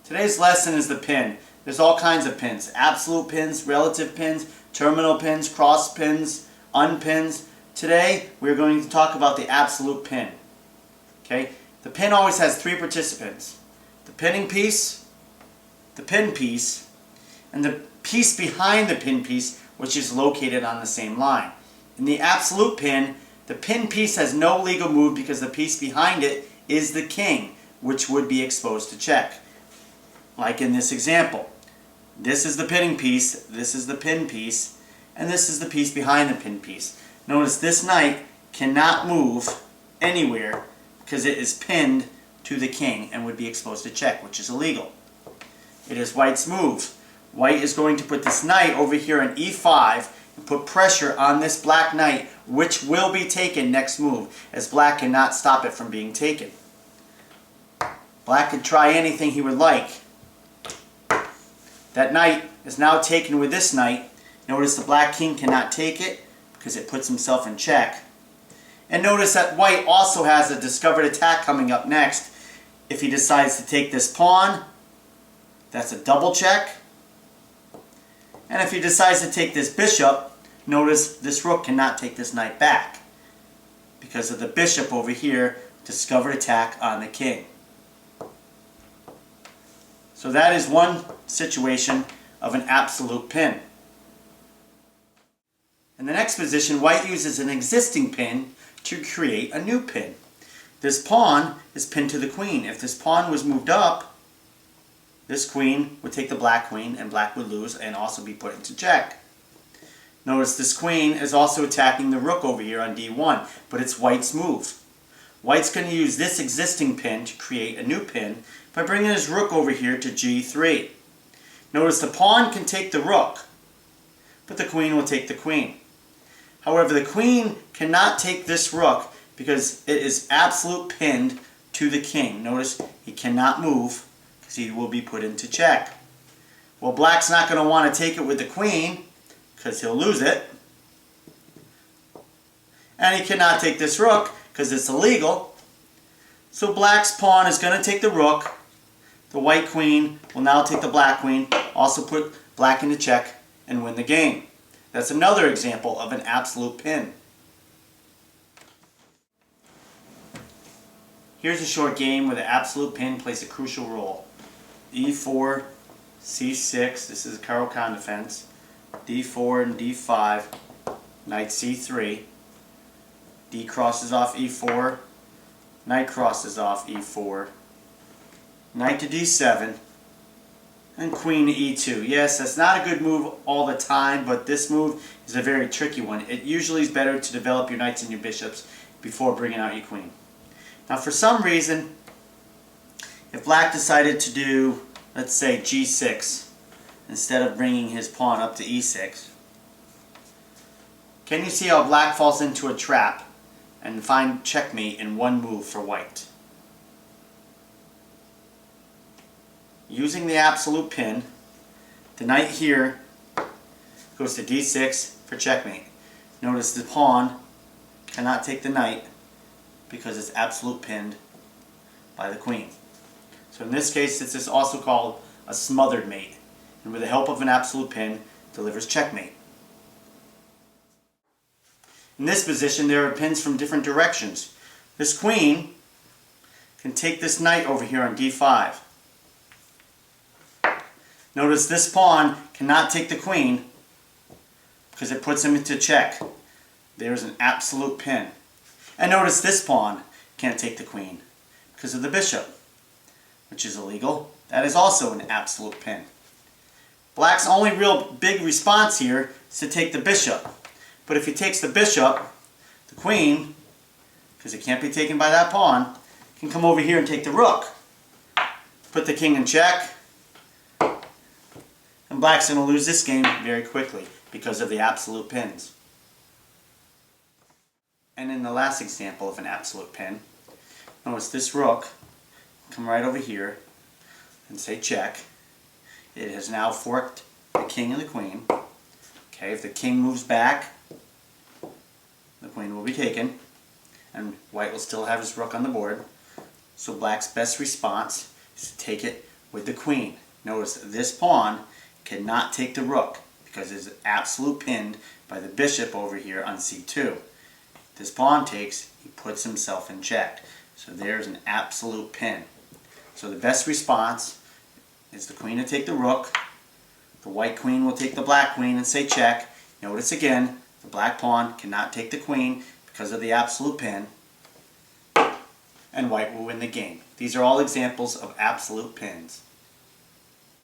Today's lesson is the pin. There's all kinds of pins. Absolute pins, relative pins, terminal pins, cross pins, unpins. Today we're going to talk about the absolute pin. Okay? The pin always has three participants. The pinning piece, the pin piece, and the piece behind the pin piece, which is located on the same line. In the absolute pin, the pin piece has no legal move because the piece behind it is the king, which would be exposed to check. Like in this example. This is the pinning piece, this is the pin piece, and this is the piece behind the pin piece. Notice this knight cannot move anywhere because it is pinned to the king and would be exposed to check, which is illegal. It is white's move. White is going to put this knight over here on e5 and put pressure on this black knight, which will be taken next move, as black cannot stop it from being taken. Black could try anything he would like. That knight is now taken with this knight. Notice the black king cannot take it because it puts himself in check. And notice that white also has a discovered attack coming up next. If he decides to take this pawn, that's a double check. And if he decides to take this bishop, notice this rook cannot take this knight back because of the bishop over here, discovered attack on the king. So that is one situation of an absolute pin. In the next position, white uses an existing pin to create a new pin. This pawn is pinned to the queen. If this pawn was moved up, this queen would take the black queen and black would lose and also be put into check. Notice this queen is also attacking the rook over here on d1, but it's white's move. White's going to use this existing pin to create a new pin by bringing his rook over here to g3. Notice the pawn can take the rook, but the queen will take the queen. However, the queen cannot take this rook because it is absolute pinned to the king. Notice he cannot move because he will be put into check. Well, black's not going to want to take it with the queen because he'll lose it. And he cannot take this rook because it's illegal. So black's pawn is going to take the rook. The white queen will now take the black queen, also put black into check and win the game. That's another example of an absolute pin. Here's a short game where the absolute pin plays a crucial role. e4, c6, this is a Caro-Kann defense. d4 and d5, knight c3. d crosses off e4, knight crosses off e4, knight to d7, and queen to e2. Yes, that's not a good move all the time, but this move is a very tricky one. It usually is better to develop your knights and your bishops before bringing out your queen. Now for some reason, if black decided to do, let's say, g6, instead of bringing his pawn up to e6, can you see how black falls into a trap and find checkmate in one move for white? Using the absolute pin, the knight here goes to d6 for checkmate. Notice the pawn cannot take the knight because it's absolute pinned by the queen. So in this case, this is also called a smothered mate, and with the help of an absolute pin, delivers checkmate. In this position, there are pins from different directions. This queen can take this knight over here on d5. Notice this pawn cannot take the queen because it puts him into check. There's an absolute pin. And notice this pawn can't take the queen because of the bishop, which is illegal. That is also an absolute pin. Black's only real big response here is to take the bishop. But if he takes the bishop, the queen, because it can't be taken by that pawn, can come over here and take the rook. Put the king in check. And black's going to lose this game very quickly because of the absolute pins. And in the last example of an absolute pin, notice this rook come right over here and say check. It has now forked the king and the queen. Okay, if the king moves back, the queen will be taken, and white will still have his rook on the board. So black's best response is to take it with the queen. Notice this pawn cannot take the rook because it's absolute pinned by the bishop over here on c2. This pawn takes, he puts himself in check. So there's an absolute pin. So the best response is the queen to take the rook. The white queen will take the black queen and say check. Notice again, the black pawn cannot take the queen because of the absolute pin. And white will win the game. These are all examples of absolute pins.